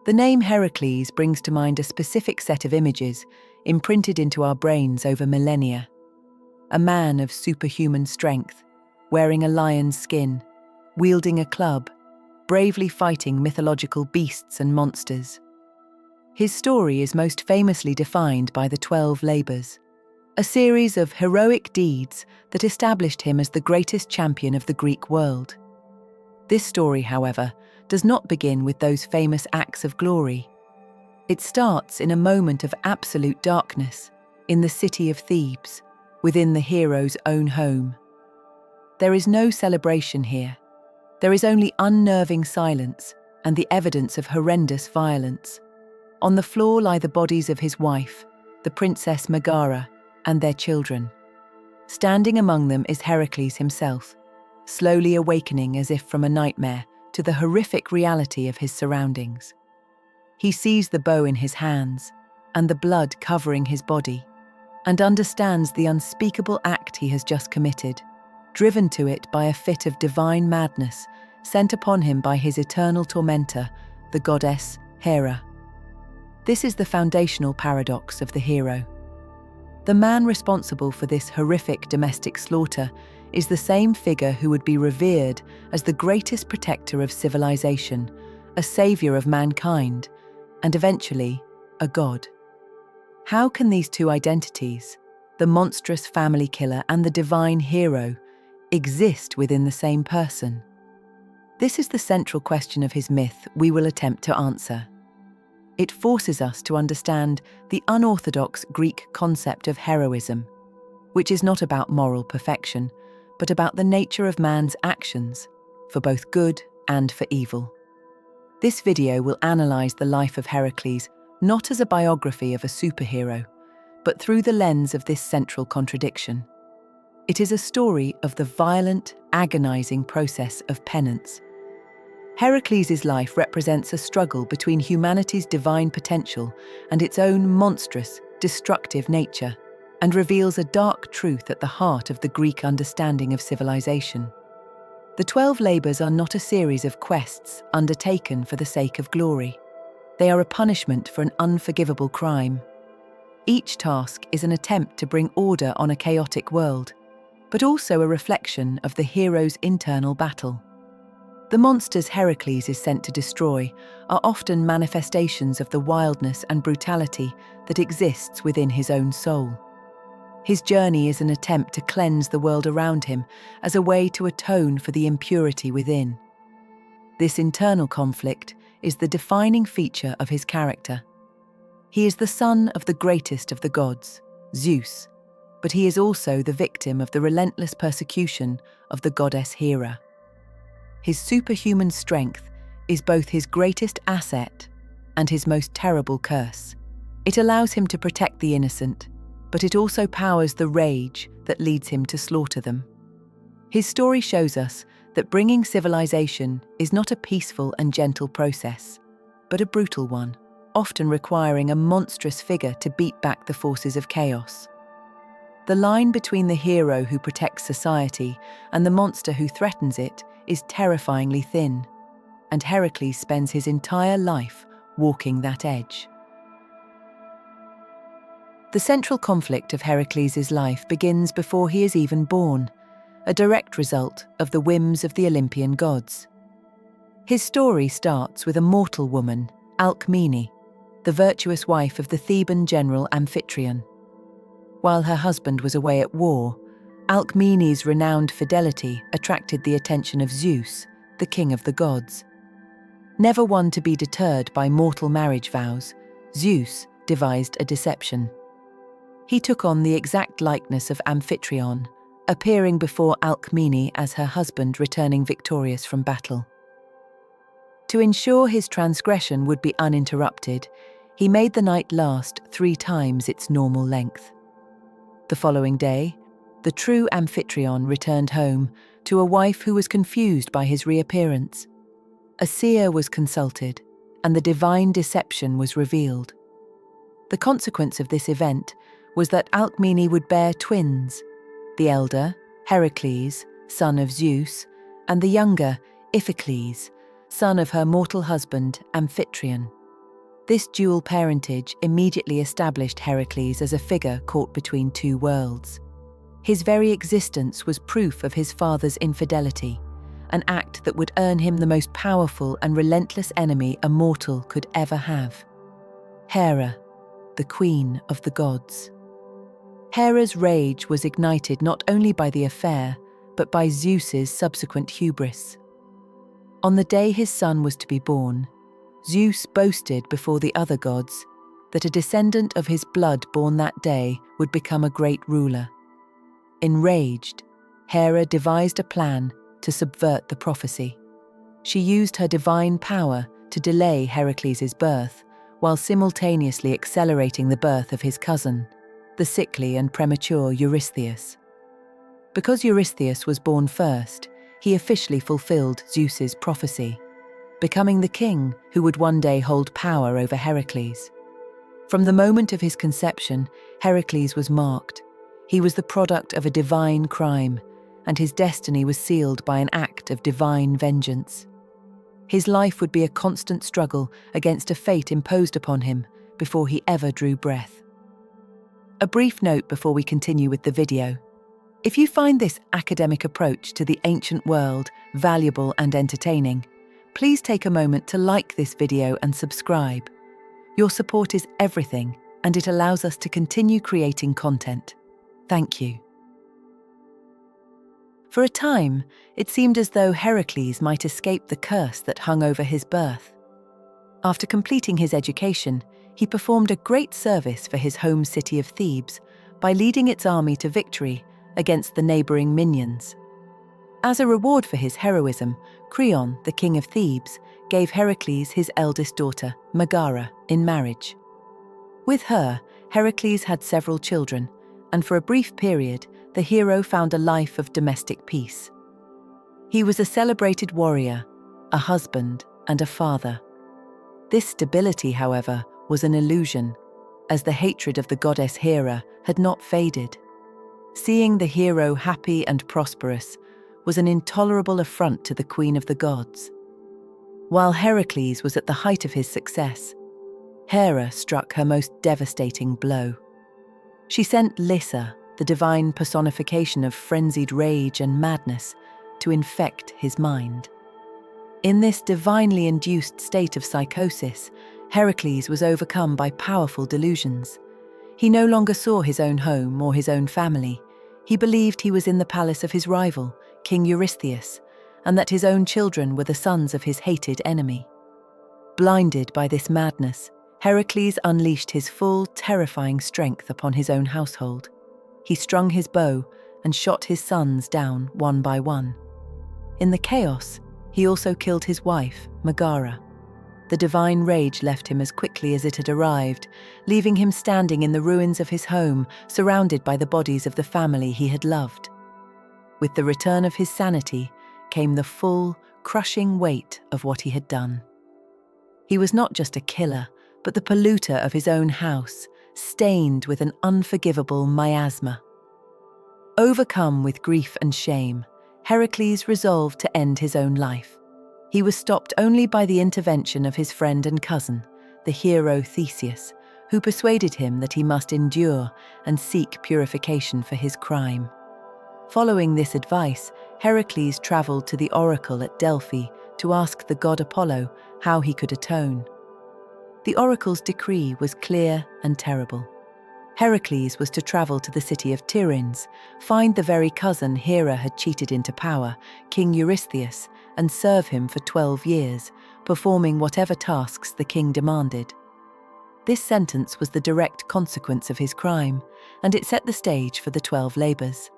The name Heracles brings to mind a specific set of images imprinted into our brains over millennia. A man of superhuman strength, wearing a lion's skin, wielding a club, bravely fighting mythological beasts and monsters. His story is most famously defined by the 12 Labours, a series of heroic deeds that established him as the greatest champion of the Greek world. This story, however, does not begin with those famous acts of glory. It starts in a moment of absolute darkness, in the city of Thebes, within the hero's own home. There is no celebration here. There is only unnerving silence and the evidence of horrendous violence. On the floor lie the bodies of his wife, the Princess Megara, and their children. Standing among them is Heracles himself, slowly awakening as if from a nightmare to the horrific reality of his surroundings. He sees the bow in his hands and the blood covering his body, and understands the unspeakable act he has just committed, driven to it by a fit of divine madness sent upon him by his eternal tormentor, the goddess Hera. This is the foundational paradox of the hero. The man responsible for this horrific domestic slaughter is the same figure who would be revered as the greatest protector of civilization, a savior of mankind, and eventually, a god. How can these two identities, the monstrous family killer and the divine hero, exist within the same person? This is the central question of his myth we will attempt to answer. It forces us to understand the unorthodox Greek concept of heroism, which is not about moral perfection, but about the nature of man's actions, for both good and for evil. This video will analyze the life of Heracles not as a biography of a superhero, but through the lens of this central contradiction. It is a story of the violent, agonizing process of penance. Heracles' life represents a struggle between humanity's divine potential and its own monstrous, destructive nature, and reveals a dark truth at the heart of the Greek understanding of civilization. The 12 Labours are not a series of quests undertaken for the sake of glory. They are a punishment for an unforgivable crime. Each task is an attempt to bring order on a chaotic world, but also a reflection of the hero's internal battle. The monsters Heracles is sent to destroy are often manifestations of the wildness and brutality that exists within his own soul. His journey is an attempt to cleanse the world around him as a way to atone for the impurity within. This internal conflict is the defining feature of his character. He is the son of the greatest of the gods, Zeus, but he is also the victim of the relentless persecution of the goddess Hera. His superhuman strength is both his greatest asset and his most terrible curse. It allows him to protect the innocent, but it also powers the rage that leads him to slaughter them. His story shows us that bringing civilization is not a peaceful and gentle process, but a brutal one, often requiring a monstrous figure to beat back the forces of chaos. The line between the hero who protects society and the monster who threatens it is terrifyingly thin, and Heracles spends his entire life walking that edge. The central conflict of Heracles' life begins before he is even born, a direct result of the whims of the Olympian gods. His story starts with a mortal woman, Alcmene, the virtuous wife of the Theban general Amphitryon. While her husband was away at war, Alcmene's renowned fidelity attracted the attention of Zeus, the king of the gods. Never one to be deterred by mortal marriage vows, Zeus devised a deception. He took on the exact likeness of Amphitryon, appearing before Alcmene as her husband returning victorious from battle. To ensure his transgression would be uninterrupted, he made the night last 3 times its normal length. The following day, the true Amphitryon returned home to a wife who was confused by his reappearance. A seer was consulted, and the divine deception was revealed. The consequence of this event was that Alcmene would bear twins, the elder, Heracles, son of Zeus, and the younger, Iphicles, son of her mortal husband, Amphitryon. This dual parentage immediately established Heracles as a figure caught between two worlds. His very existence was proof of his father's infidelity, an act that would earn him the most powerful and relentless enemy a mortal could ever have. Hera, the queen of the gods. Hera's rage was ignited not only by the affair, but by Zeus's subsequent hubris. On the day his son was to be born, Zeus boasted before the other gods that a descendant of his blood born that day would become a great ruler. Enraged, Hera devised a plan to subvert the prophecy. She used her divine power to delay Heracles' birth, while simultaneously accelerating the birth of his cousin, the sickly and premature Eurystheus. Because Eurystheus was born first, he officially fulfilled Zeus's prophecy, becoming the king who would one day hold power over Heracles. From the moment of his conception, Heracles was marked. He was the product of a divine crime, and his destiny was sealed by an act of divine vengeance. His life would be a constant struggle against a fate imposed upon him before he ever drew breath. A brief note before we continue with the video. If you find this academic approach to the ancient world valuable and entertaining, please take a moment to like this video and subscribe. Your support is everything, and it allows us to continue creating content. Thank you. For a time, it seemed as though Heracles might escape the curse that hung over his birth. After completing his education, he performed a great service for his home city of Thebes by leading its army to victory against the neighboring Minyans. As a reward for his heroism, Creon, the king of Thebes, gave Heracles his eldest daughter, Megara, in marriage. With her, Heracles had several children, and for a brief period, the hero found a life of domestic peace. He was a celebrated warrior, a husband, and a father. This stability, however, was an illusion, as the hatred of the goddess Hera had not faded. Seeing the hero happy and prosperous was an intolerable affront to the queen of the gods. While Heracles was at the height of his success, Hera struck her most devastating blow. She sent Lyssa, the divine personification of frenzied rage and madness, to infect his mind. In this divinely induced state of psychosis, Heracles was overcome by powerful delusions. He no longer saw his own home or his own family. He believed he was in the palace of his rival, King Eurystheus, and that his own children were the sons of his hated enemy. Blinded by this madness, Heracles unleashed his full, terrifying strength upon his own household. He strung his bow and shot his sons down one by one. In the chaos, he also killed his wife, Megara. The divine rage left him as quickly as it had arrived, leaving him standing in the ruins of his home, surrounded by the bodies of the family he had loved. With the return of his sanity came the full, crushing weight of what he had done. He was not just a killer, but the polluter of his own house, stained with an unforgivable miasma. Overcome with grief and shame, Heracles resolved to end his own life. He was stopped only by the intervention of his friend and cousin, the hero Theseus, who persuaded him that he must endure and seek purification for his crime. Following this advice, Heracles travelled to the oracle at Delphi to ask the god Apollo how he could atone. The oracle's decree was clear and terrible. Heracles was to travel to the city of Tiryns, find the very cousin Hera had cheated into power, King Eurystheus, and serve him for 12 years, performing whatever tasks the king demanded. This sentence was the direct consequence of his crime, and it set the stage for the 12 labours.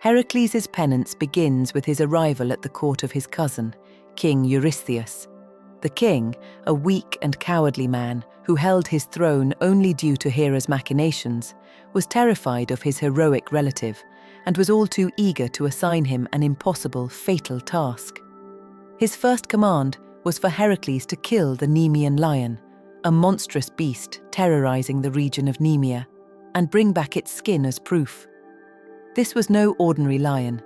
Heracles' penance begins with his arrival at the court of his cousin, King Eurystheus. The king, a weak and cowardly man who held his throne only due to Hera's machinations, was terrified of his heroic relative and was all too eager to assign him an impossible, fatal task. His first command was for Heracles to kill the Nemean lion, a monstrous beast terrorizing the region of Nemea, and bring back its skin as proof. This was no ordinary lion.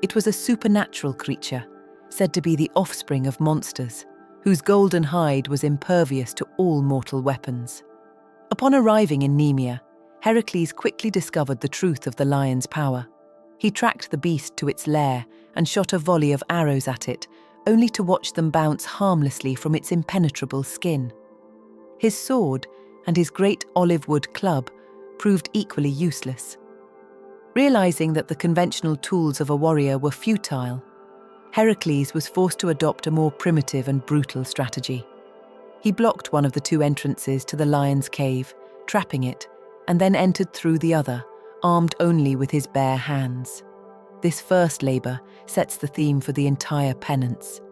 It was a supernatural creature, said to be the offspring of monsters, whose golden hide was impervious to all mortal weapons. Upon arriving in Nemea, Heracles quickly discovered the truth of the lion's power. He tracked the beast to its lair and shot a volley of arrows at it, only to watch them bounce harmlessly from its impenetrable skin. His sword and his great olive wood club proved equally useless. Realizing that the conventional tools of a warrior were futile, Heracles was forced to adopt a more primitive and brutal strategy. He blocked one of the two entrances to the lion's cave, trapping it, and then entered through the other, armed only with his bare hands. This first labor sets the theme for the entire penance.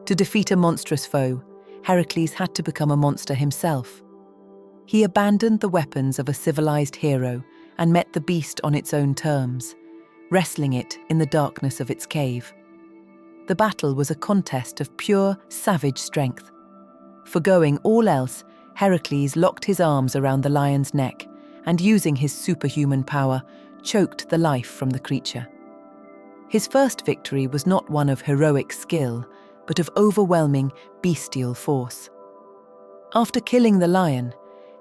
To defeat a monstrous foe, Heracles had to become a monster himself. He abandoned the weapons of a civilized hero and met the beast on its own terms, wrestling it in the darkness of its cave. The battle was a contest of pure, savage strength. Forgoing all else, Heracles locked his arms around the lion's neck and, using his superhuman power, choked the life from the creature. His first victory was not one of heroic skill, but of overwhelming, bestial force. After killing the lion,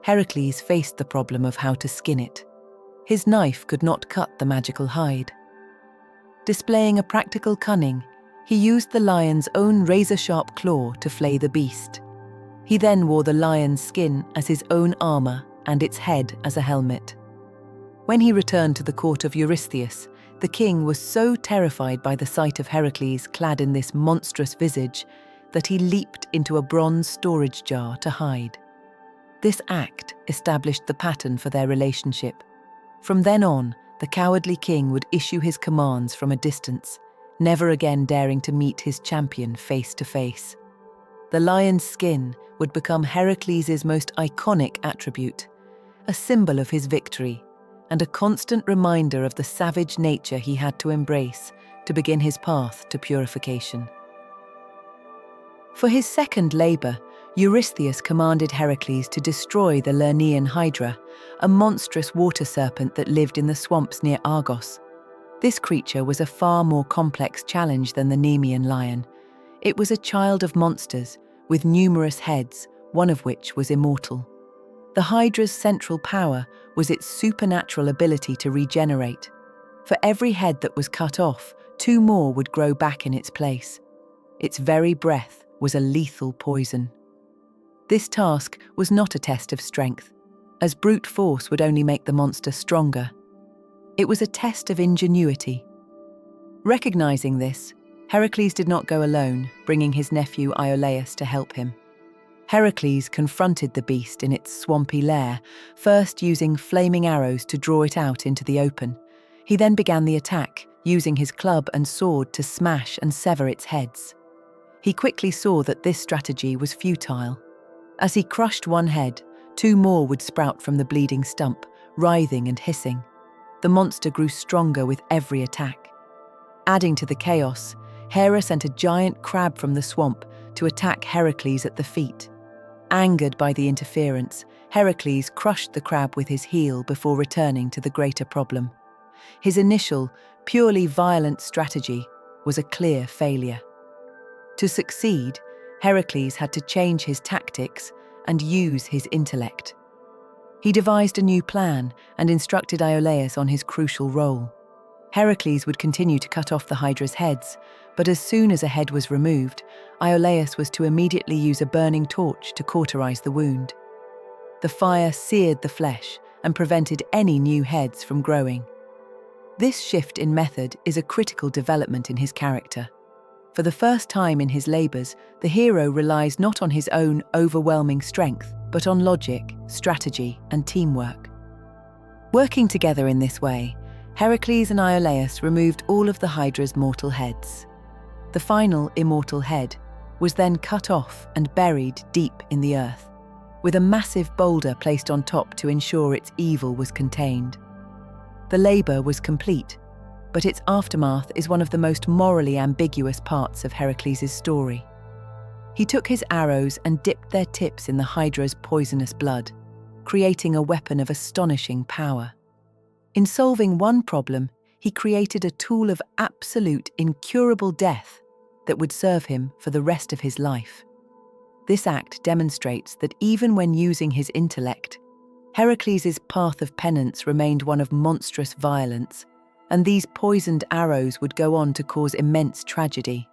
Heracles faced the problem of how to skin it. His knife could not cut the magical hide. Displaying a practical cunning, he used the lion's own razor-sharp claw to flay the beast. He then wore the lion's skin as his own armor and its head as a helmet. When he returned to the court of Eurystheus, the king was so terrified by the sight of Heracles clad in this monstrous visage that he leaped into a bronze storage jar to hide. This act established the pattern for their relationship. From then on, the cowardly king would issue his commands from a distance, never again daring to meet his champion face to face. The lion's skin would become Heracles' most iconic attribute, a symbol of his victory, and a constant reminder of the savage nature he had to embrace to begin his path to purification. For his second labor, Eurystheus commanded Heracles to destroy the Lernaean Hydra, a monstrous water serpent that lived in the swamps near Argos. This creature was a far more complex challenge than the Nemean lion. It was a child of monsters, with numerous heads, one of which was immortal. The Hydra's central power was its supernatural ability to regenerate. For every head that was cut off, 2 more would grow back in its place. Its very breath was a lethal poison. This task was not a test of strength, as brute force would only make the monster stronger. It was a test of ingenuity. Recognizing this, Heracles did not go alone, bringing his nephew Iolaus to help him. Heracles confronted the beast in its swampy lair, first using flaming arrows to draw it out into the open. He then began the attack, using his club and sword to smash and sever its heads. He quickly saw that this strategy was futile. As he crushed one head, 2 more would sprout from the bleeding stump, writhing and hissing. The monster grew stronger with every attack. Adding to the chaos, Hera sent a giant crab from the swamp to attack Heracles at the feet. Angered by the interference, Heracles crushed the crab with his heel before returning to the greater problem. His initial, purely violent strategy was a clear failure. To succeed, Heracles had to change his tactics and use his intellect. He devised a new plan and instructed Iolaus on his crucial role. Heracles would continue to cut off the Hydra's heads, but as soon as a head was removed, Iolaus was to immediately use a burning torch to cauterize the wound. The fire seared the flesh and prevented any new heads from growing. This shift in method is a critical development in his character. For the first time in his labors, the hero relies not on his own overwhelming strength, but on logic, strategy, and teamwork. Working together in this way, Heracles and Iolaus removed all of the Hydra's mortal heads. The final immortal head was then cut off and buried deep in the earth, with a massive boulder placed on top to ensure its evil was contained. The labor was complete, but its aftermath is one of the most morally ambiguous parts of Heracles' story. He took his arrows and dipped their tips in the Hydra's poisonous blood, creating a weapon of astonishing power. In solving one problem, he created a tool of absolute, incurable death that would serve him for the rest of his life. This act demonstrates that even when using his intellect, Heracles' path of penance remained one of monstrous violence, and these poisoned arrows would go on to cause immense tragedy.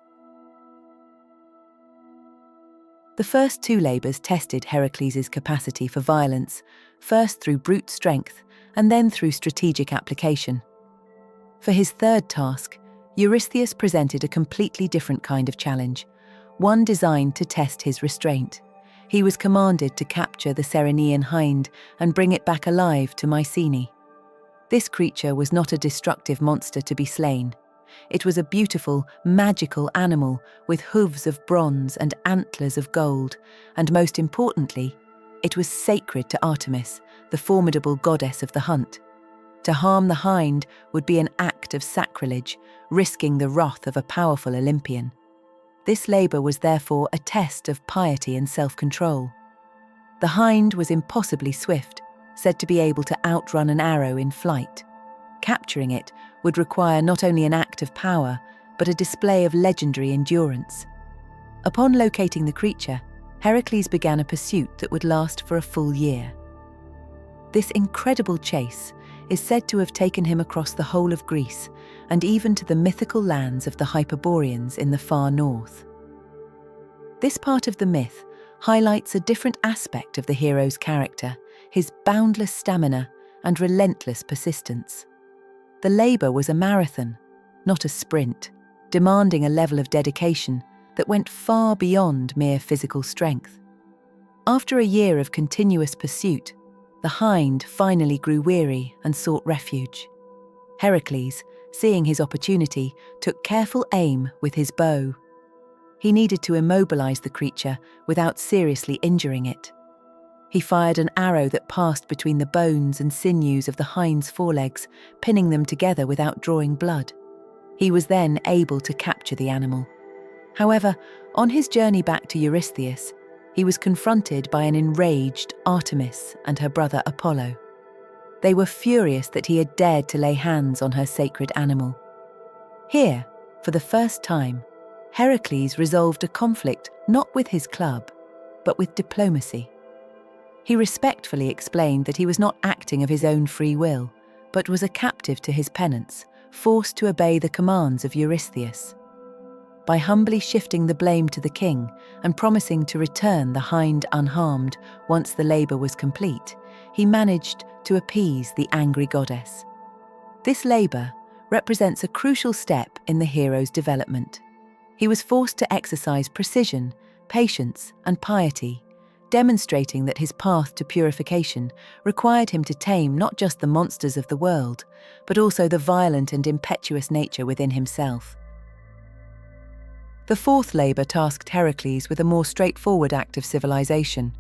The first two labours tested Heracles' capacity for violence, first through brute strength and then through strategic application. For his third task, Eurystheus presented a completely different kind of challenge, one designed to test his restraint. He was commanded to capture the Ceryneian Hind and bring it back alive to Mycenae. This creature was not a destructive monster to be slain. It was a beautiful, magical animal with hooves of bronze and antlers of gold, and most importantly, it was sacred to Artemis, the formidable goddess of the hunt. To harm the hind would be an act of sacrilege, risking the wrath of a powerful Olympian. This labour was therefore a test of piety and self-control. The hind was impossibly swift, said to be able to outrun an arrow in flight. Capturing it would require not only an act of power, but a display of legendary endurance. Upon locating the creature, Heracles began a pursuit that would last for a full year. This incredible chase is said to have taken him across the whole of Greece and even to the mythical lands of the Hyperboreans in the far north. This part of the myth highlights a different aspect of the hero's character, his boundless stamina and relentless persistence. The labour was a marathon, not a sprint, demanding a level of dedication that went far beyond mere physical strength. After a year of continuous pursuit, the hind finally grew weary and sought refuge. Heracles, seeing his opportunity, took careful aim with his bow. He needed to immobilize the creature without seriously injuring it. He fired an arrow that passed between the bones and sinews of the hind's forelegs, pinning them together without drawing blood. He was then able to capture the animal. However, on his journey back to Eurystheus, he was confronted by an enraged Artemis and her brother Apollo. They were furious that he had dared to lay hands on her sacred animal. Here, for the first time, Heracles resolved a conflict not with his club, but with diplomacy. He respectfully explained that he was not acting of his own free will, but was a captive to his penance, forced to obey the commands of Eurystheus. By humbly shifting the blame to the king and promising to return the hind unharmed once the labour was complete, he managed to appease the angry goddess. This labour represents a crucial step in the hero's development. He was forced to exercise precision, patience, and piety, demonstrating that his path to purification required him to tame not just the monsters of the world, but also the violent and impetuous nature within himself. The fourth labour tasked Heracles with a more straightforward act of civilization: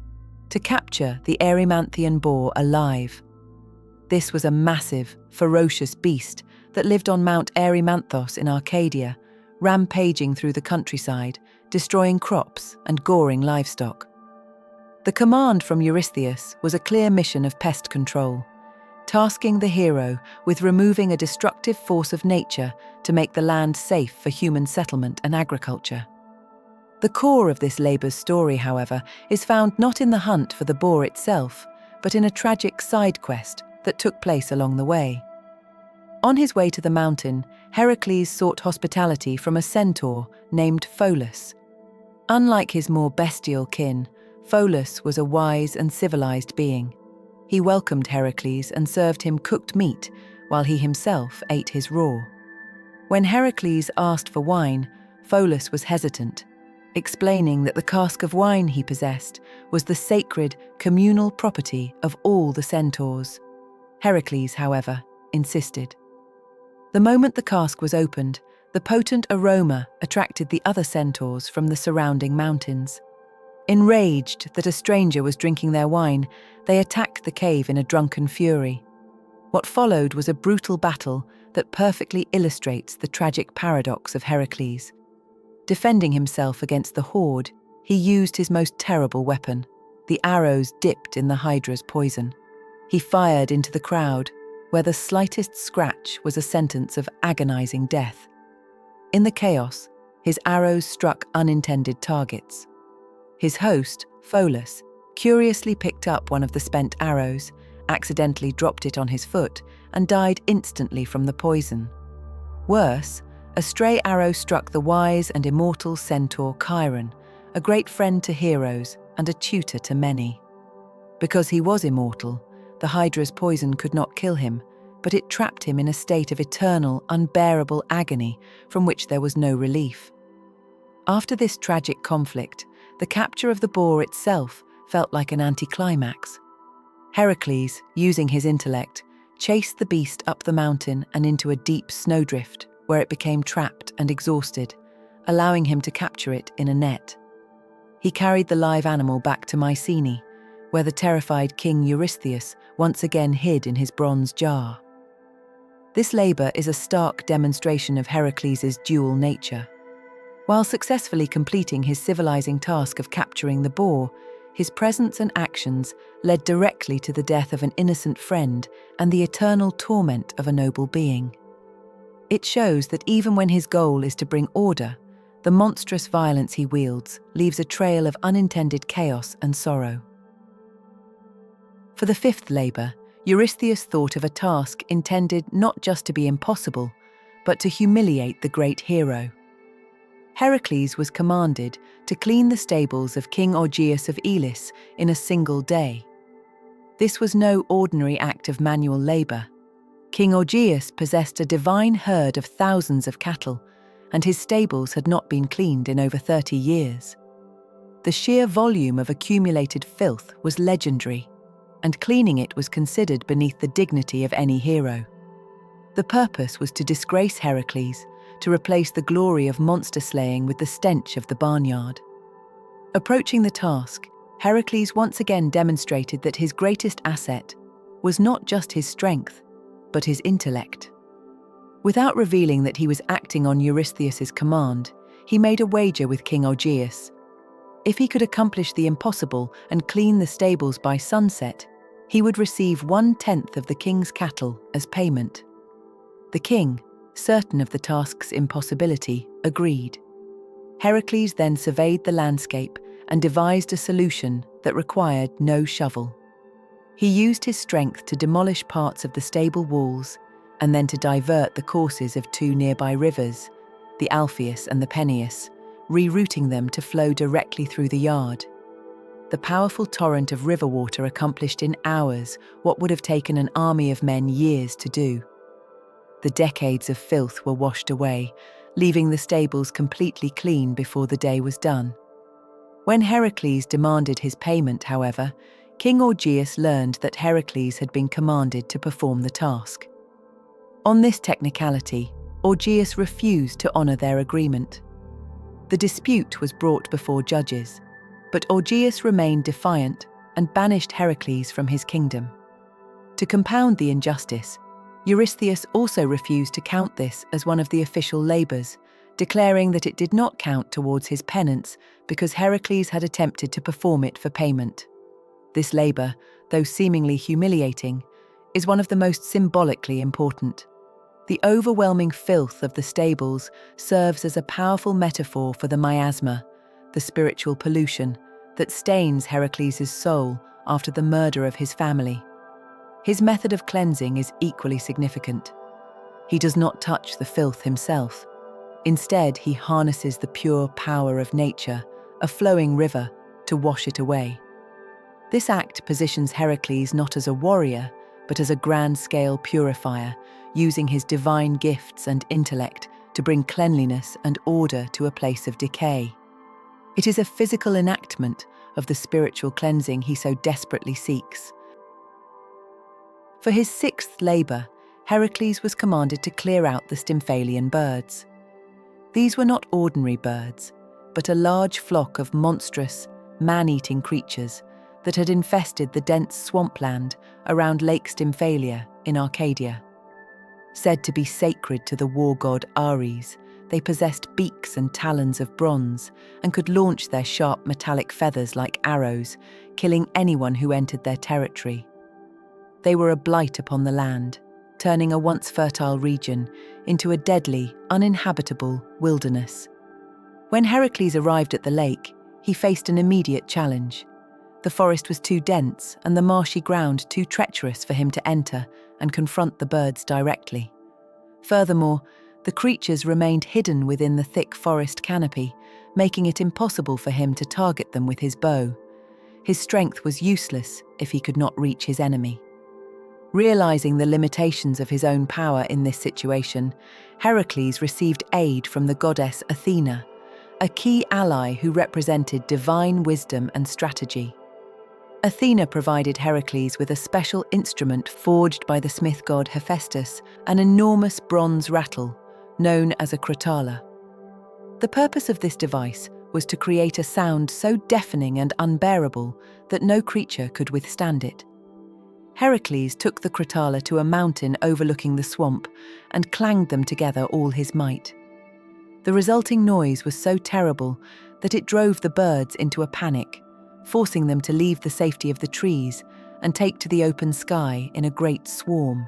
to capture the Erymanthian boar alive. This was a massive, ferocious beast that lived on Mount Erymanthos in Arcadia, rampaging through the countryside, destroying crops and goring livestock. The command from Eurystheus was a clear mission of pest control, tasking the hero with removing a destructive force of nature to make the land safe for human settlement and agriculture. The core of this labour's story, however, is found not in the hunt for the boar itself, but in a tragic side quest that took place along the way. On his way to the mountain, Heracles sought hospitality from a centaur named Pholus. Unlike his more bestial kin, Pholus was a wise and civilized being. He welcomed Heracles and served him cooked meat, while he himself ate his raw. When Heracles asked for wine, Pholus was hesitant, explaining that the cask of wine he possessed was the sacred, communal property of all the centaurs. Heracles, however, insisted. The moment the cask was opened, the potent aroma attracted the other centaurs from the surrounding mountains. Enraged that a stranger was drinking their wine, they attacked the cave in a drunken fury. What followed was a brutal battle that perfectly illustrates the tragic paradox of Heracles. Defending himself against the horde, he used his most terrible weapon, the arrows dipped in the Hydra's poison. He fired into the crowd, where the slightest scratch was a sentence of agonizing death. In the chaos, his arrows struck unintended targets. His host, Pholus, curiously picked up one of the spent arrows, accidentally dropped it on his foot, and died instantly from the poison. Worse, a stray arrow struck the wise and immortal centaur Chiron, a great friend to heroes and a tutor to many. Because he was immortal, the Hydra's poison could not kill him, but it trapped him in a state of eternal, unbearable agony from which there was no relief. After this tragic conflict, the capture of the boar itself felt like an anticlimax. Heracles, using his intellect, chased the beast up the mountain and into a deep snowdrift, where it became trapped and exhausted, allowing him to capture it in a net. He carried the live animal back to Mycenae, where the terrified King Eurystheus once again hid in his bronze jar. This labor is a stark demonstration of Heracles' dual nature. While successfully completing his civilizing task of capturing the boar, his presence and actions led directly to the death of an innocent friend and the eternal torment of a noble being. It shows that even when his goal is to bring order, the monstrous violence he wields leaves a trail of unintended chaos and sorrow. For the fifth labor, Eurystheus thought of a task intended not just to be impossible, but to humiliate the great hero. Heracles was commanded to clean the stables of King Augean of Elis in a single day. This was no ordinary act of manual labor. King Augean possessed a divine herd of thousands of cattle, and his stables had not been cleaned in over 30 years. The sheer volume of accumulated filth was legendary, and cleaning it was considered beneath the dignity of any hero. The purpose was to disgrace Heracles, to replace the glory of monster slaying with the stench of the barnyard. Approaching the task, Heracles once again demonstrated that his greatest asset was not just his strength, but his intellect. Without revealing that he was acting on Eurystheus' command, he made a wager with King Augean. If he could accomplish the impossible and clean the stables by sunset, he would receive 1/10 of the king's cattle as payment. The king, certain of the task's impossibility, agreed. Heracles then surveyed the landscape and devised a solution that required no shovel. He used his strength to demolish parts of the stable walls and then to divert the courses of two nearby rivers, the Alpheus and the Peneus, rerouting them to flow directly through the yard. The powerful torrent of river water accomplished in hours what would have taken an army of men years to do. The decades of filth were washed away, leaving the stables completely clean before the day was done. When Heracles demanded his payment, however, King Augean learned that Heracles had been commanded to perform the task. On this technicality, Augean refused to honor their agreement. The dispute was brought before judges, but Augean remained defiant and banished Heracles from his kingdom. To compound the injustice, Eurystheus also refused to count this as one of the official labors, declaring that it did not count towards his penance because Heracles had attempted to perform it for payment. This labor, though seemingly humiliating, is one of the most symbolically important. The overwhelming filth of the stables serves as a powerful metaphor for the miasma, the spiritual pollution that stains Heracles' soul after the murder of his family. His method of cleansing is equally significant. He does not touch the filth himself. Instead, he harnesses the pure power of nature, a flowing river, to wash it away. This act positions Heracles not as a warrior, but as a grand-scale purifier, using his divine gifts and intellect to bring cleanliness and order to a place of decay. It is a physical enactment of the spiritual cleansing he so desperately seeks. For his sixth labor, Heracles was commanded to clear out the Stymphalian birds. These were not ordinary birds, but a large flock of monstrous, man-eating creatures that had infested the dense swampland around Lake Stymphalia in Arcadia. Said to be sacred to the war god Ares, they possessed beaks and talons of bronze and could launch their sharp metallic feathers like arrows, killing anyone who entered their territory. They were a blight upon the land, turning a once fertile region into a deadly, uninhabitable wilderness. When Heracles arrived at the lake, he faced an immediate challenge. The forest was too dense and the marshy ground too treacherous for him to enter and confront the birds directly. Furthermore, the creatures remained hidden within the thick forest canopy, making it impossible for him to target them with his bow. His strength was useless if he could not reach his enemy. Realizing the limitations of his own power in this situation, Heracles received aid from the goddess Athena, a key ally who represented divine wisdom and strategy. Athena provided Heracles with a special instrument forged by the smith god Hephaestus, an enormous bronze rattle, known as a crotala. The purpose of this device was to create a sound so deafening and unbearable that no creature could withstand it. Heracles took the crotala to a mountain overlooking the swamp and clanged them together all his might. The resulting noise was so terrible that it drove the birds into a panic, forcing them to leave the safety of the trees and take to the open sky in a great swarm.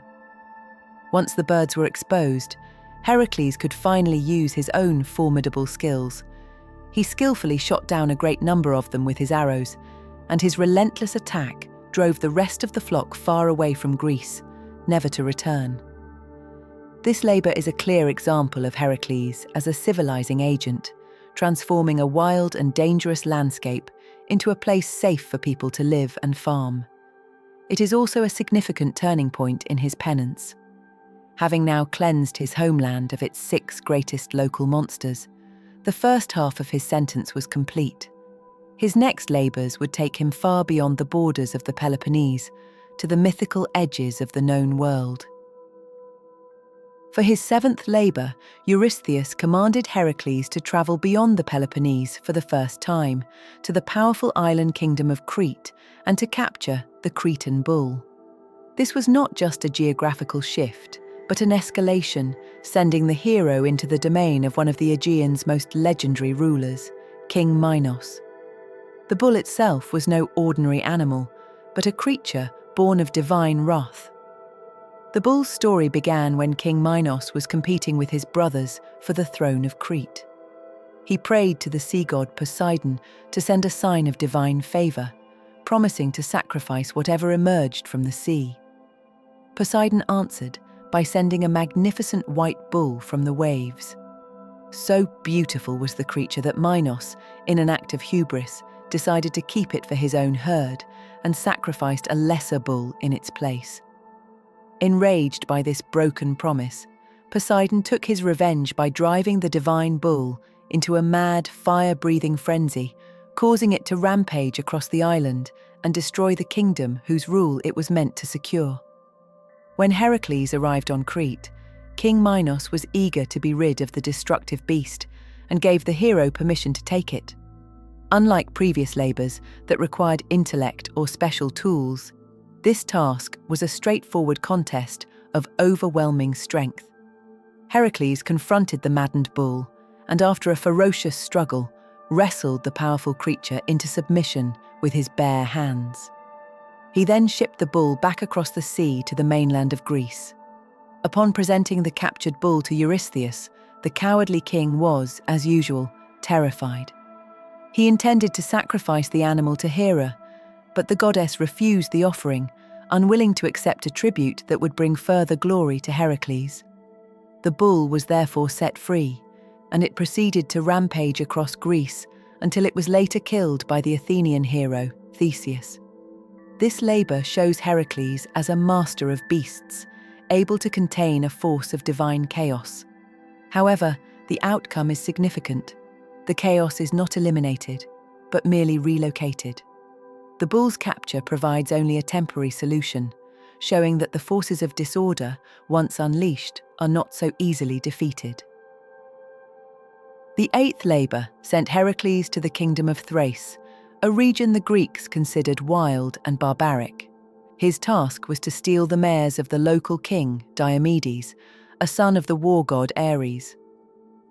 Once the birds were exposed, Heracles could finally use his own formidable skills. He skillfully shot down a great number of them with his arrows, and his relentless attack drove the rest of the flock far away from Greece, never to return. This labour is a clear example of Heracles as a civilizing agent, transforming a wild and dangerous landscape into a place safe for people to live and farm. It is also a significant turning point in his penance. Having now cleansed his homeland of its 6 greatest local monsters, the first half of his sentence was complete. His next labours would take him far beyond the borders of the Peloponnese, to the mythical edges of the known world. For his 7th labour, Eurystheus commanded Heracles to travel beyond the Peloponnese for the first time, to the powerful island kingdom of Crete, and to capture the Cretan bull. This was not just a geographical shift, but an escalation, sending the hero into the domain of one of the Augean's most legendary rulers, King Minos. The bull itself was no ordinary animal, but a creature born of divine wrath. The bull's story began when King Minos was competing with his brothers for the throne of Crete. He prayed to the sea god Poseidon to send a sign of divine favour, promising to sacrifice whatever emerged from the sea. Poseidon answered by sending a magnificent white bull from the waves. So beautiful was the creature that Minos, in an act of hubris, decided to keep it for his own herd and sacrificed a lesser bull in its place. Enraged by this broken promise, Poseidon took his revenge by driving the divine bull into a mad, fire-breathing frenzy, causing it to rampage across the island and destroy the kingdom whose rule it was meant to secure. When Heracles arrived on Crete, King Minos was eager to be rid of the destructive beast and gave the hero permission to take it. Unlike previous labours that required intellect or special tools, this task was a straightforward contest of overwhelming strength. Heracles confronted the maddened bull and, after a ferocious struggle, wrestled the powerful creature into submission with his bare hands. He then shipped the bull back across the sea to the mainland of Greece. Upon presenting the captured bull to Eurystheus, the cowardly king was, as usual, terrified. He intended to sacrifice the animal to Hera, but the goddess refused the offering, unwilling to accept a tribute that would bring further glory to Heracles. The bull was therefore set free, and it proceeded to rampage across Greece until it was later killed by the Athenian hero, Theseus. This labour shows Heracles as a master of beasts, able to contain a force of divine chaos. However, the outcome is significant. The chaos is not eliminated, but merely relocated. The bull's capture provides only a temporary solution, showing that the forces of disorder, once unleashed, are not so easily defeated. The 8th labour sent Heracles to the kingdom of Thrace, a region the Greeks considered wild and barbaric. His task was to steal the mares of the local king, Diomedes, a son of the war god Ares.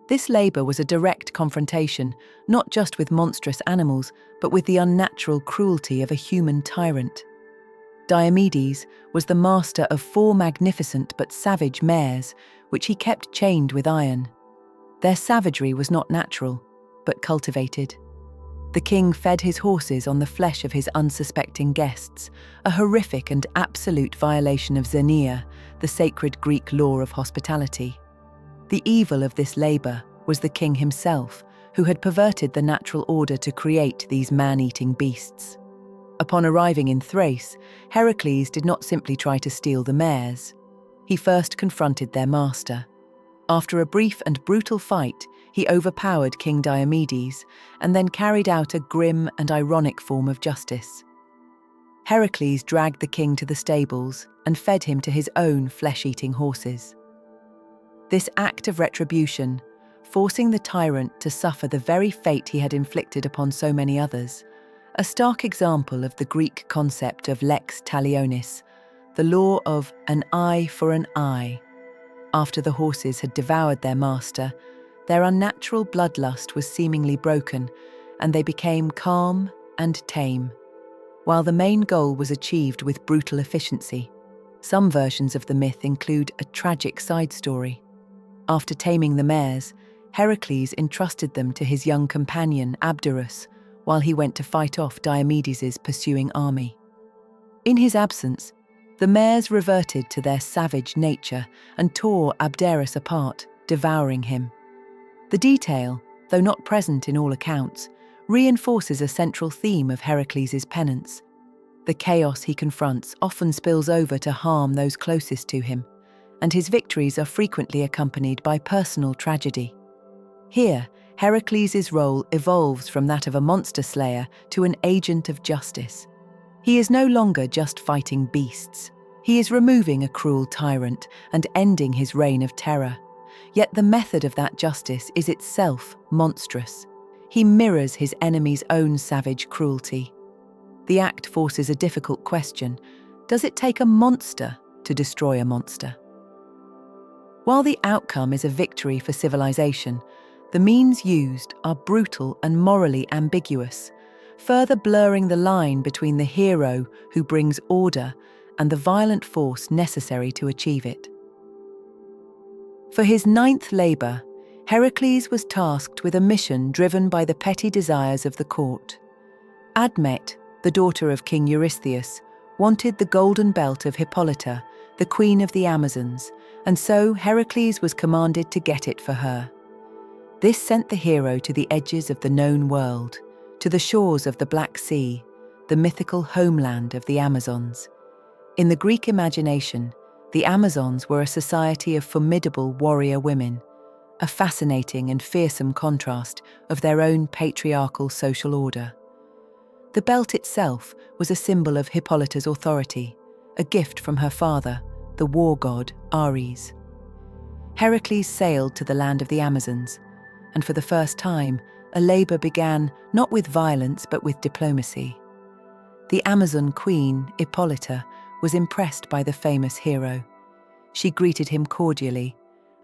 This labour was a direct confrontation, not just with monstrous animals, but with the unnatural cruelty of a human tyrant. Diomedes was the master of 4 magnificent but savage mares, which he kept chained with iron. Their savagery was not natural, but cultivated. The king fed his horses on the flesh of his unsuspecting guests, a horrific and absolute violation of xenia, the sacred Greek law of hospitality. The evil of this labor was the king himself, who had perverted the natural order to create these man-eating beasts. Upon arriving in Thrace, Heracles did not simply try to steal the mares. He first confronted their master. After a brief and brutal fight, he overpowered King Diomedes and then carried out a grim and ironic form of justice. Heracles dragged the king to the stables and fed him to his own flesh-eating horses. This act of retribution, forcing the tyrant to suffer the very fate he had inflicted upon so many others, a stark example of the Greek concept of lex talionis, the law of an eye for an eye. After the horses had devoured their master, their unnatural bloodlust was seemingly broken, and they became calm and tame. While the main goal was achieved with brutal efficiency, some versions of the myth include a tragic side story. After taming the mares, Heracles entrusted them to his young companion Abderus while he went to fight off Diomedes' pursuing army. In his absence, the mares reverted to their savage nature and tore Abderus apart, devouring him. The detail, though not present in all accounts, reinforces a central theme of Heracles' penance. The chaos he confronts often spills over to harm those closest to him, and his victories are frequently accompanied by personal tragedy. Here, Heracles' role evolves from that of a monster slayer to an agent of justice. He is no longer just fighting beasts. He is removing a cruel tyrant and ending his reign of terror. Yet the method of that justice is itself monstrous. He mirrors his enemy's own savage cruelty. The act forces a difficult question: does it take a monster to destroy a monster? While the outcome is a victory for civilization, the means used are brutal and morally ambiguous, further blurring the line between the hero who brings order and the violent force necessary to achieve it. For his ninth labor, Heracles was tasked with a mission driven by the petty desires of the court. Admete, the daughter of King Eurystheus, wanted the golden belt of Hippolyta, the queen of the Amazons, and so Heracles was commanded to get it for her. This sent the hero to the edges of the known world, to the shores of the Black Sea, the mythical homeland of the Amazons. In the Greek imagination, the Amazons were a society of formidable warrior women, a fascinating and fearsome contrast of their own patriarchal social order. The belt itself was a symbol of Hippolyta's authority, a gift from her father, the war god Ares. Heracles sailed to the land of the Amazons, and for the first time, a labor began not with violence but with diplomacy. The Amazon queen, Hippolyta, was impressed by the famous hero. She greeted him cordially,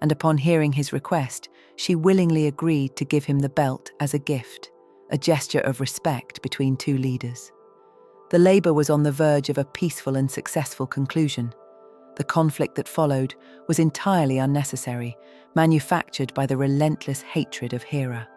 and upon hearing his request, she willingly agreed to give him the belt as a gift, a gesture of respect between two leaders. The labor was on the verge of a peaceful and successful conclusion. The conflict that followed was entirely unnecessary, manufactured by the relentless hatred of Hera.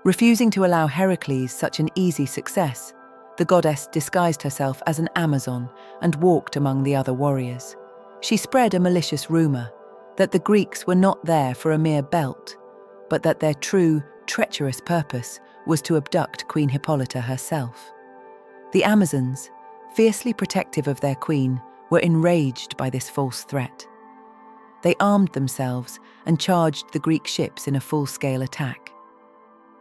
Refusing to allow Heracles such an easy success, the goddess disguised herself as an Amazon and walked among the other warriors. She spread a malicious rumor that the Greeks were not there for a mere belt, but that their true, treacherous purpose was to abduct Queen Hippolyta herself. The Amazons, fiercely protective of their queen, were enraged by this false threat. They armed themselves and charged the Greek ships in a full-scale attack.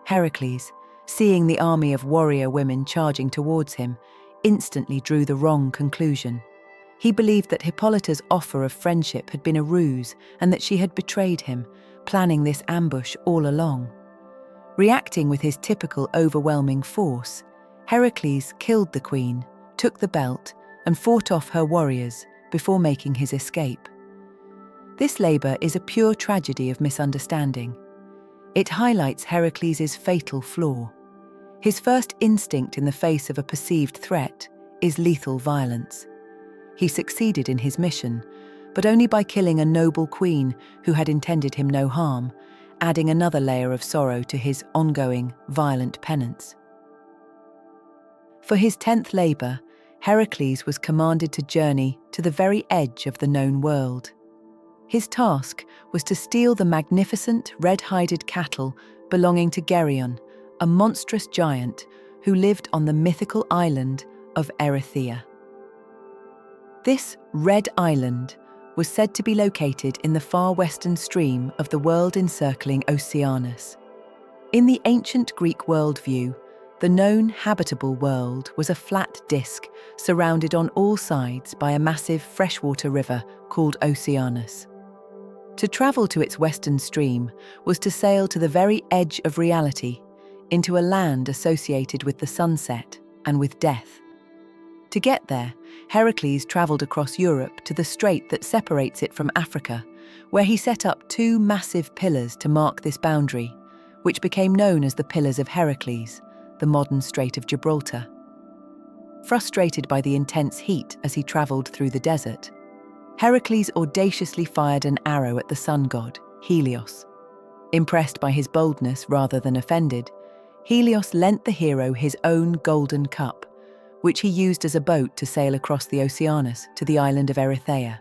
Heracles, seeing the army of warrior women charging towards him, instantly drew the wrong conclusion. He believed that Hippolyta's offer of friendship had been a ruse and that she had betrayed him, planning this ambush all along. Reacting with his typical overwhelming force, Heracles killed the queen, took the belt, and fought off her warriors before making his escape. This labor is a pure tragedy of misunderstanding. It highlights Heracles' fatal flaw. His first instinct in the face of a perceived threat is lethal violence. He succeeded in his mission, but only by killing a noble queen who had intended him no harm, adding another layer of sorrow to his ongoing, violent penance. For his 10th labor, Heracles was commanded to journey to the very edge of the known world. His task was to steal the magnificent red-hided cattle belonging to Geryon, a monstrous giant who lived on the mythical island of Erythea. This red island was said to be located in the far western stream of the world-encircling Oceanus. In the ancient Greek worldview, the known habitable world was a flat disk surrounded on all sides by a massive freshwater river called Oceanus. To travel to its western stream was to sail to the very edge of reality, into a land associated with the sunset and with death. To get there, Heracles travelled across Europe to the strait that separates it from Africa, where he set up 2 massive pillars to mark this boundary, which became known as the Pillars of Heracles, the modern Strait of Gibraltar. Frustrated by the intense heat as he travelled through the desert, Heracles audaciously fired an arrow at the sun god, Helios. Impressed by his boldness rather than offended, Helios lent the hero his own golden cup, which he used as a boat to sail across the Oceanus to the island of Erythea.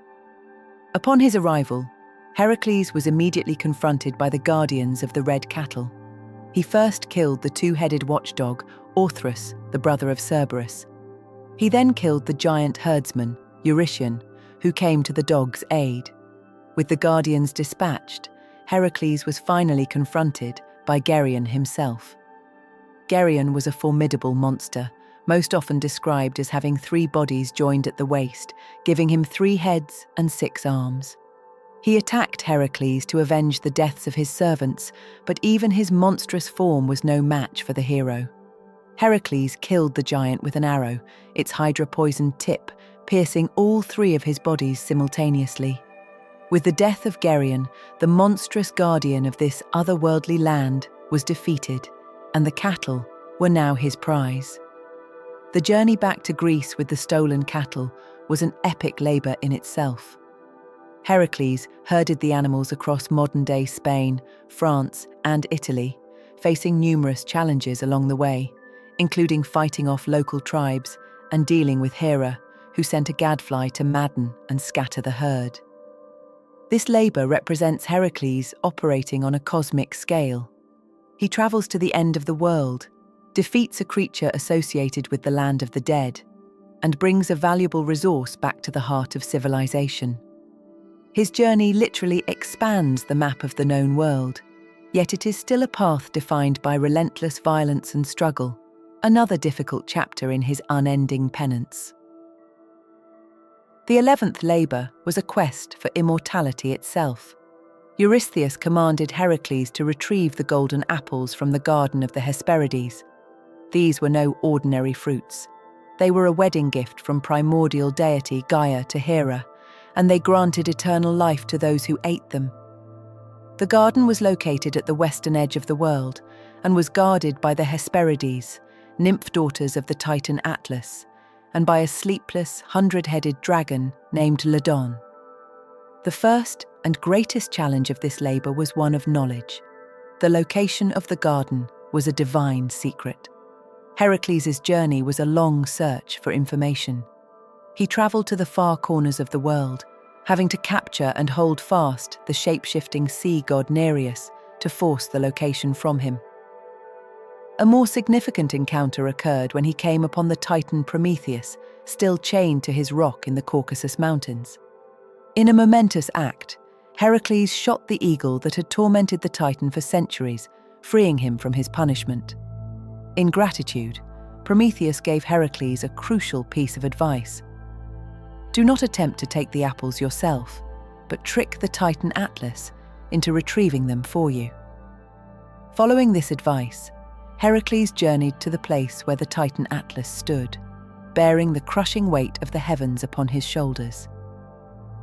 Upon his arrival, Heracles was immediately confronted by the guardians of the red cattle. He first killed the 2-headed watchdog, Orthrus, the brother of Cerberus. He then killed the giant herdsman, Eurytion, who came to the dog's aid. With the guardians dispatched, Heracles was finally confronted by Geryon himself. Geryon was a formidable monster, most often described as having 3 bodies joined at the waist, giving him 3 heads and 6 arms. He attacked Heracles to avenge the deaths of his servants, but even his monstrous form was no match for the hero. Heracles killed the giant with an arrow, its hydra-poisoned tip piercing all 3 of his bodies simultaneously. With the death of Geryon, the monstrous guardian of this otherworldly land was defeated, and the cattle were now his prize. The journey back to Greece with the stolen cattle was an epic labor in itself. Heracles herded the animals across modern-day Spain, France, and Italy, facing numerous challenges along the way, including fighting off local tribes and dealing with Hera, who sent a gadfly to madden and scatter the herd. This labor represents Heracles operating on a cosmic scale. He travels to the end of the world, defeats a creature associated with the land of the dead, and brings a valuable resource back to the heart of civilization. His journey literally expands the map of the known world, yet it is still a path defined by relentless violence and struggle, another difficult chapter in his unending penance. The 11th labor was a quest for immortality itself. Eurystheus commanded Heracles to retrieve the golden apples from the garden of the Hesperides. These were no ordinary fruits. They were a wedding gift from primordial deity Gaia to Hera, and they granted eternal life to those who ate them. The garden was located at the western edge of the world and was guarded by the Hesperides, nymph daughters of the Titan Atlas, and by a sleepless, 100-headed dragon named Ladon. The first and greatest challenge of this labor was one of knowledge. The location of the garden was a divine secret. Heracles' journey was a long search for information. He traveled to the far corners of the world, having to capture and hold fast the shape-shifting sea god Nereus to force the location from him. A more significant encounter occurred when he came upon the Titan Prometheus, still chained to his rock in the Caucasus Mountains. In a momentous act, Heracles shot the eagle that had tormented the Titan for centuries, freeing him from his punishment. In gratitude, Prometheus gave Heracles a crucial piece of advice. Do not attempt to take the apples yourself, but trick the Titan Atlas into retrieving them for you. Following this advice, Heracles journeyed to the place where the Titan Atlas stood, bearing the crushing weight of the heavens upon his shoulders.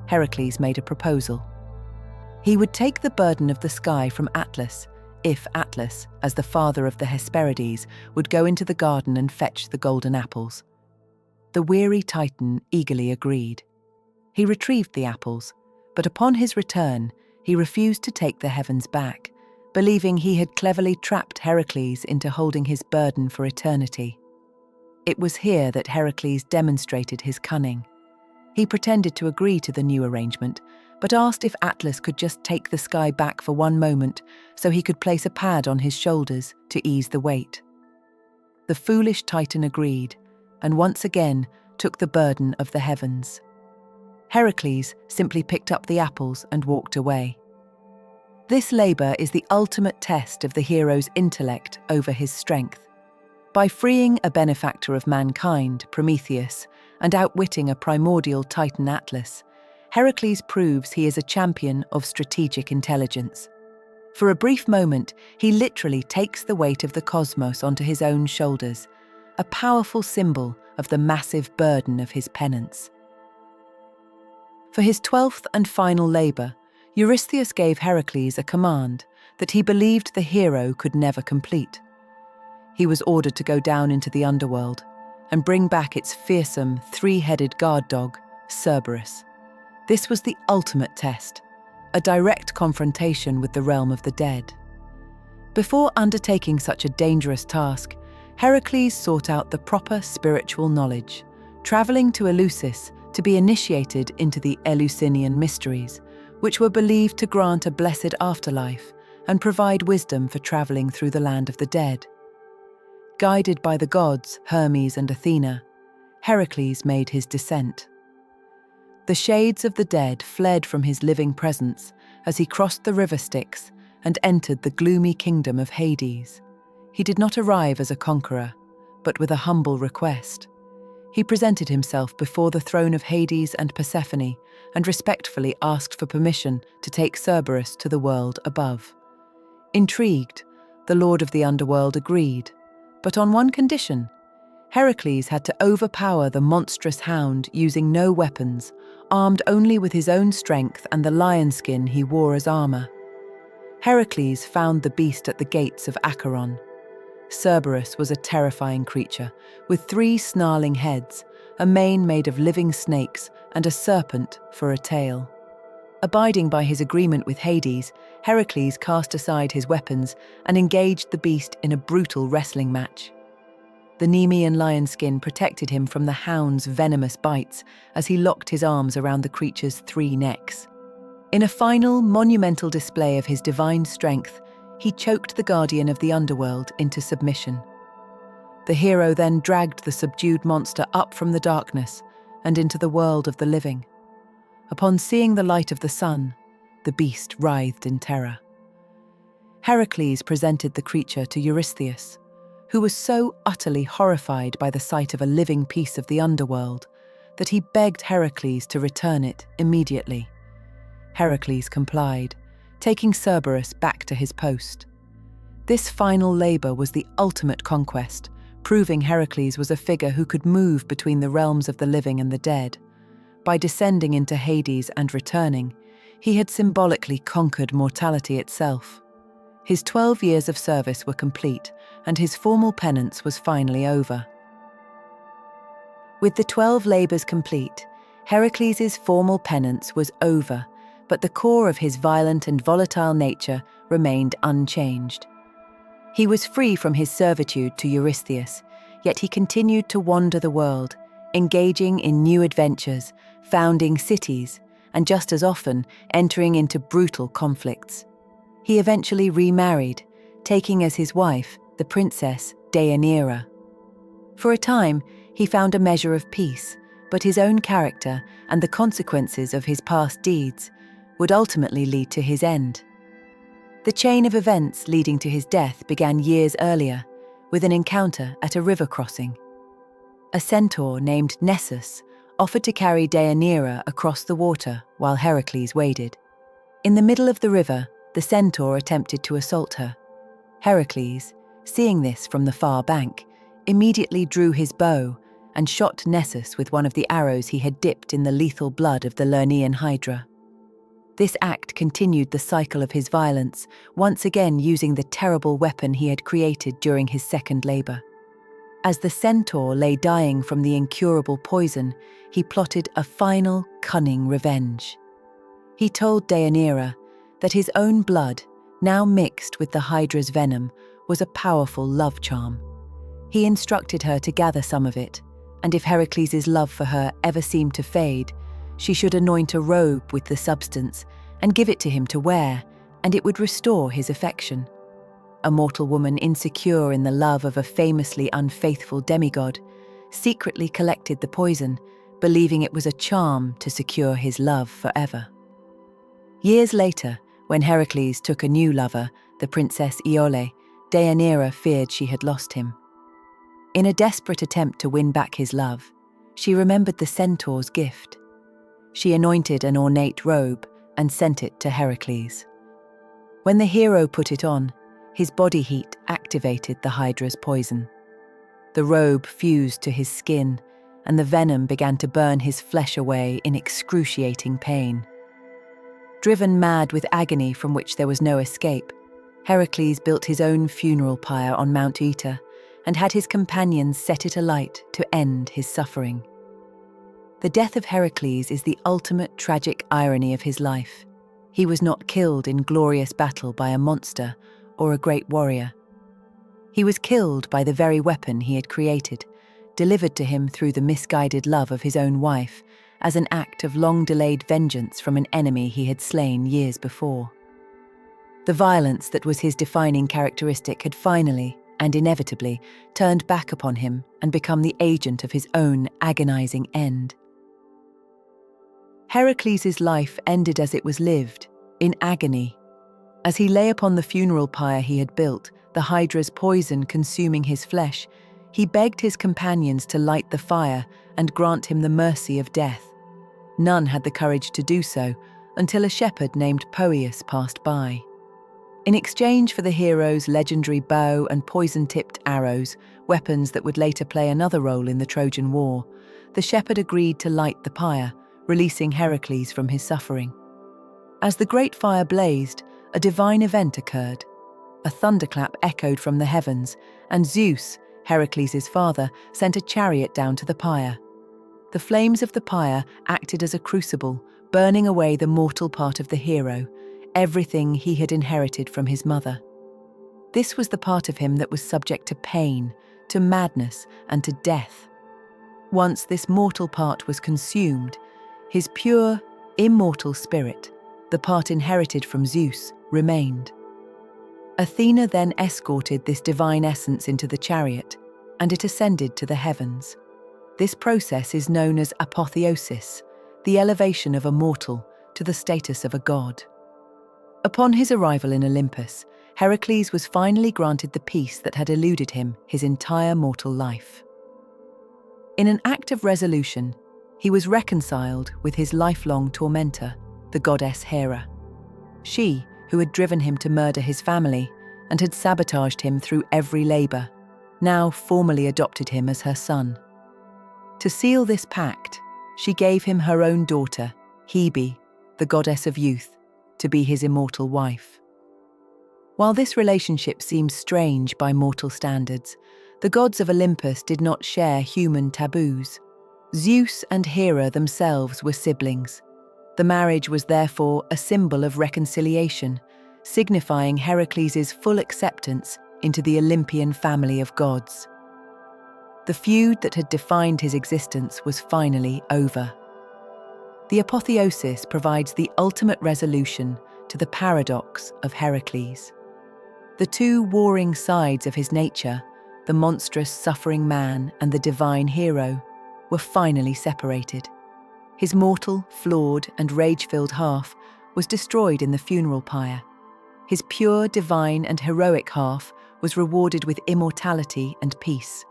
Heracles made a proposal. He would take the burden of the sky from Atlas if Atlas, as the father of the Hesperides, would go into the garden and fetch the golden apples. The weary Titan eagerly agreed. He retrieved the apples, but upon his return, he refused to take the heavens back, believing he had cleverly trapped Heracles into holding his burden for eternity. It was here that Heracles demonstrated his cunning. He pretended to agree to the new arrangement, but asked if Atlas could just take the sky back for one moment so he could place a pad on his shoulders to ease the weight. The foolish Titan agreed, and once again took the burden of the heavens. Heracles simply picked up the apples and walked away. This labor is the ultimate test of the hero's intellect over his strength. By freeing a benefactor of mankind, Prometheus, and outwitting a primordial Titan Atlas, Heracles proves he is a champion of strategic intelligence. For a brief moment, he literally takes the weight of the cosmos onto his own shoulders, a powerful symbol of the massive burden of his penance. For his 12th and final labor, Eurystheus gave Heracles a command that he believed the hero could never complete. He was ordered to go down into the underworld and bring back its fearsome, three-headed guard dog, Cerberus. This was the ultimate test, a direct confrontation with the realm of the dead. Before undertaking such a dangerous task, Heracles sought out the proper spiritual knowledge, traveling to Eleusis to be initiated into the Eleusinian mysteries, which were believed to grant a blessed afterlife and provide wisdom for traveling through the land of the dead. Guided by the gods Hermes and Athena, Heracles made his descent. The shades of the dead fled from his living presence as he crossed the river Styx and entered the gloomy kingdom of Hades. He did not arrive as a conqueror, but with a humble request. He presented himself before the throne of Hades and Persephone and respectfully asked for permission to take Cerberus to the world above. Intrigued, the lord of the underworld agreed, but on one condition. Heracles had to overpower the monstrous hound using no weapons, armed only with his own strength and the lion skin he wore as armor. Heracles found the beast at the gates of Acheron. Cerberus was a terrifying creature, with 3 snarling heads, a mane made of living snakes, and a serpent for a tail. Abiding by his agreement with Hades, Heracles cast aside his weapons and engaged the beast in a brutal wrestling match. The Nemean lion skin protected him from the hound's venomous bites as he locked his arms around the creature's 3 necks. In a final, monumental display of his divine strength, he choked the guardian of the underworld into submission. The hero then dragged the subdued monster up from the darkness and into the world of the living. Upon seeing the light of the sun, the beast writhed in terror. Heracles presented the creature to Eurystheus, who was so utterly horrified by the sight of a living piece of the underworld that he begged Heracles to return it immediately. Heracles complied, taking Cerberus back to his post. This final labor was the ultimate conquest, proving Heracles was a figure who could move between the realms of the living and the dead. By descending into Hades and returning, he had symbolically conquered mortality itself. His 12 years of service were complete, and his formal penance was finally over. With the 12 labors complete, Heracles' formal penance was over, but the core of his violent and volatile nature remained unchanged. He was free from his servitude to Eurystheus, yet he continued to wander the world, engaging in new adventures, founding cities, and just as often entering into brutal conflicts. He eventually remarried, taking as his wife the princess Deianira. For a time, he found a measure of peace, but his own character and the consequences of his past deeds would ultimately lead to his end. The chain of events leading to his death began years earlier, with an encounter at a river crossing. A centaur named Nessus offered to carry Deianira across the water while Heracles waded. In the middle of the river, the centaur attempted to assault her. Heracles, seeing this from the far bank, immediately drew his bow and shot Nessus with one of the arrows he had dipped in the lethal blood of the Lernaean Hydra. This act continued the cycle of his violence, once again using the terrible weapon he had created during his second labor. As the centaur lay dying from the incurable poison, he plotted a final, cunning revenge. He told Deianira that his own blood, now mixed with the Hydra's venom, was a powerful love charm. He instructed her to gather some of it, and if Heracles' love for her ever seemed to fade, she should anoint a robe with the substance and give it to him to wear, and it would restore his affection. A mortal woman insecure in the love of a famously unfaithful demigod secretly collected the poison, believing it was a charm to secure his love forever. Years later, when Heracles took a new lover, the princess Iole, Deianira feared she had lost him. In a desperate attempt to win back his love, she remembered the centaur's gift. She anointed an ornate robe and sent it to Heracles. When the hero put it on, his body heat activated the Hydra's poison. The robe fused to his skin, and the venom began to burn his flesh away in excruciating pain. Driven mad with agony from which there was no escape, Heracles built his own funeral pyre on Mount Oeta and had his companions set it alight to end his suffering. The death of Heracles is the ultimate tragic irony of his life. He was not killed in glorious battle by a monster or a great warrior. He was killed by the very weapon he had created, delivered to him through the misguided love of his own wife, as an act of long-delayed vengeance from an enemy he had slain years before. The violence that was his defining characteristic had finally, and inevitably, turned back upon him and become the agent of his own agonizing end. Heracles' life ended as it was lived, in agony. As he lay upon the funeral pyre he had built, the Hydra's poison consuming his flesh, he begged his companions to light the fire and grant him the mercy of death. None had the courage to do so until a shepherd named Poeas passed by. In exchange for the hero's legendary bow and poison-tipped arrows, weapons that would later play another role in the Trojan War, the shepherd agreed to light the pyre, releasing Heracles from his suffering. As the great fire blazed, a divine event occurred. A thunderclap echoed from the heavens, and Zeus, Heracles' father, sent a chariot down to the pyre. The flames of the pyre acted as a crucible, burning away the mortal part of the hero, everything he had inherited from his mother. This was the part of him that was subject to pain, to madness, and to death. Once this mortal part was consumed, his pure, immortal spirit, the part inherited from Zeus, remained. Athena then escorted this divine essence into the chariot, and it ascended to the heavens. This process is known as apotheosis, the elevation of a mortal to the status of a god. Upon his arrival in Olympus, Heracles was finally granted the peace that had eluded him his entire mortal life. In an act of resolution, he was reconciled with his lifelong tormentor, the goddess Hera. She, who had driven him to murder his family and had sabotaged him through every labor, now formally adopted him as her son. To seal this pact, she gave him her own daughter, Hebe, the goddess of youth, to be his immortal wife. While this relationship seems strange by mortal standards, the gods of Olympus did not share human taboos. Zeus and Hera themselves were siblings. The marriage was therefore a symbol of reconciliation, signifying Heracles' full acceptance into the Olympian family of gods. The feud that had defined his existence was finally over. The Apotheosis provides the ultimate resolution to the paradox of Heracles. The two warring sides of his nature, the monstrous suffering man and the divine hero, were finally separated. His mortal, flawed, and rage-filled half was destroyed in the funeral pyre. His pure, divine, and heroic half was rewarded with immortality and peace.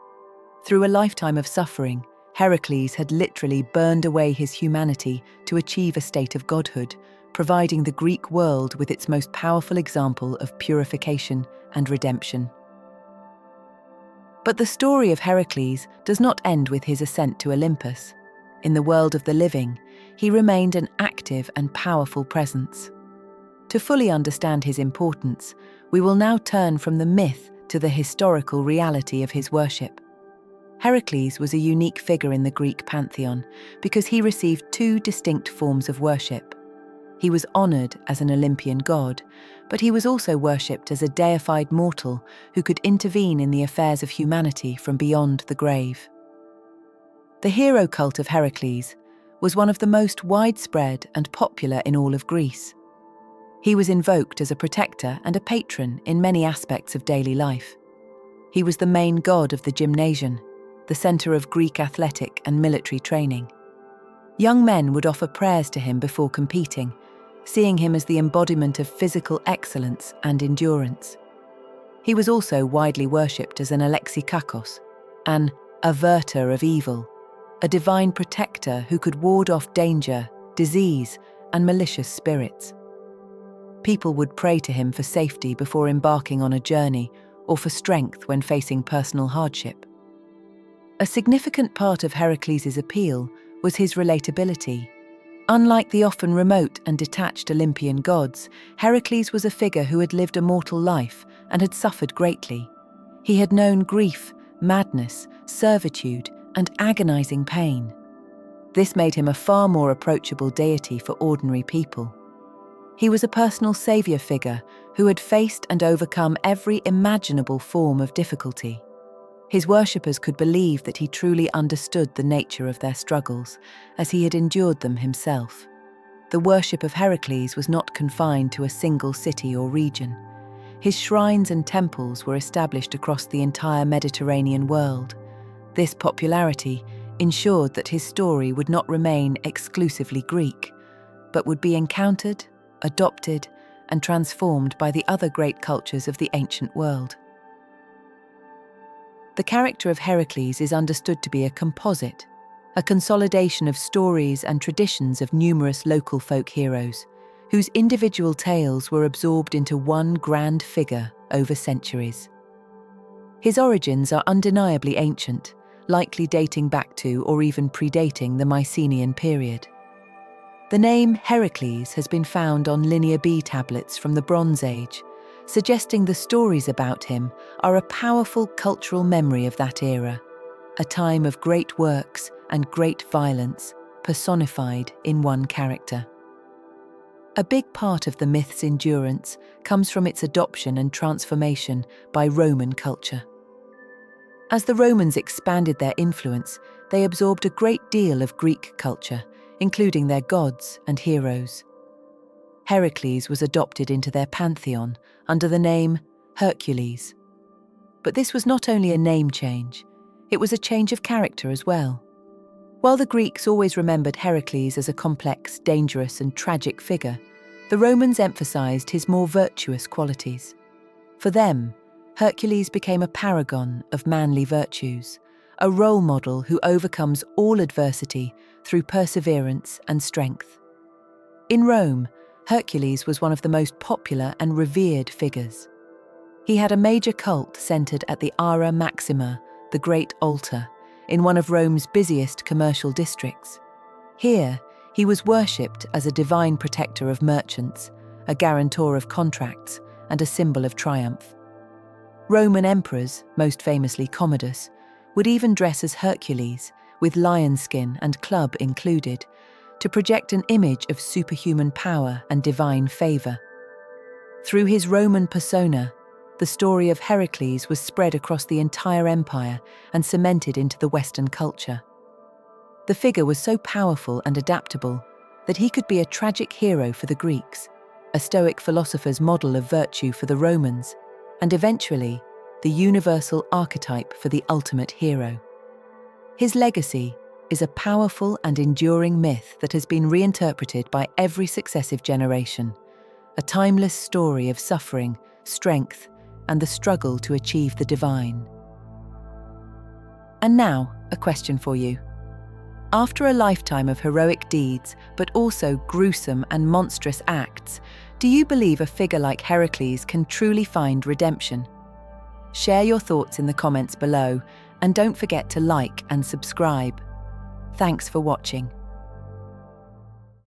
Through a lifetime of suffering, Heracles had literally burned away his humanity to achieve a state of godhood, providing the Greek world with its most powerful example of purification and redemption. But the story of Heracles does not end with his ascent to Olympus. In the world of the living, he remained an active and powerful presence. To fully understand his importance, we will now turn from the myth to the historical reality of his worship. Heracles was a unique figure in the Greek Pantheon because he received two distinct forms of worship. He was honored as an Olympian god, but he was also worshipped as a deified mortal who could intervene in the affairs of humanity from beyond the grave. The hero cult of Heracles was one of the most widespread and popular in all of Greece. He was invoked as a protector and a patron in many aspects of daily life. He was the main god of the gymnasium, the center of Greek athletic and military training. Young men would offer prayers to him before competing, seeing him as the embodiment of physical excellence and endurance. He was also widely worshipped as an alexikakos, an averter of evil, a divine protector who could ward off danger, disease, and malicious spirits. People would pray to him for safety before embarking on a journey or for strength when facing personal hardship. A significant part of Heracles' appeal was his relatability. Unlike the often remote and detached Olympian gods, Heracles was a figure who had lived a mortal life and had suffered greatly. He had known grief, madness, servitude, and agonizing pain. This made him a far more approachable deity for ordinary people. He was a personal savior figure who had faced and overcome every imaginable form of difficulty. His worshippers could believe that he truly understood the nature of their struggles, as he had endured them himself. The worship of Heracles was not confined to a single city or region. His shrines and temples were established across the entire Mediterranean world. This popularity ensured that his story would not remain exclusively Greek, but would be encountered, adopted, and transformed by the other great cultures of the ancient world. The character of Heracles is understood to be a composite, a consolidation of stories and traditions of numerous local folk heroes, whose individual tales were absorbed into one grand figure over centuries. His origins are undeniably ancient, likely dating back to or even predating the Mycenaean period. The name Heracles has been found on Linear B tablets from the Bronze Age, suggesting the stories about him are a powerful cultural memory of that era, a time of great works and great violence personified in one character. A big part of the myth's endurance comes from its adoption and transformation by Roman culture. As the Romans expanded their influence, they absorbed a great deal of Greek culture, including their gods and heroes. Heracles was adopted into their pantheon under the name Hercules. But this was not only a name change, it was a change of character as well. While the Greeks always remembered Heracles as a complex, dangerous, and tragic figure, the Romans emphasized his more virtuous qualities. For them, Hercules became a paragon of manly virtues, a role model who overcomes all adversity through perseverance and strength. In Rome, Hercules was one of the most popular and revered figures. He had a major cult centered at the Ara Maxima, the Great Altar, in one of Rome's busiest commercial districts. Here, he was worshipped as a divine protector of merchants, a guarantor of contracts, and a symbol of triumph. Roman emperors, most famously Commodus, would even dress as Hercules, with lion skin and club included, to project an image of superhuman power and divine favor. Through his Roman persona, the story of Heracles was spread across the entire empire and cemented into the Western culture. The figure was so powerful and adaptable that he could be a tragic hero for the Greeks, a Stoic philosopher's model of virtue for the Romans, and eventually, the universal archetype for the ultimate hero. His legacy is a powerful and enduring myth that has been reinterpreted by every successive generation, a timeless story of suffering, strength, and the struggle to achieve the divine. And now, a question for you. After a lifetime of heroic deeds, but also gruesome and monstrous acts, do you believe a figure like Heracles can truly find redemption? Share your thoughts in the comments below, and don't forget to like and subscribe. Thanks for watching.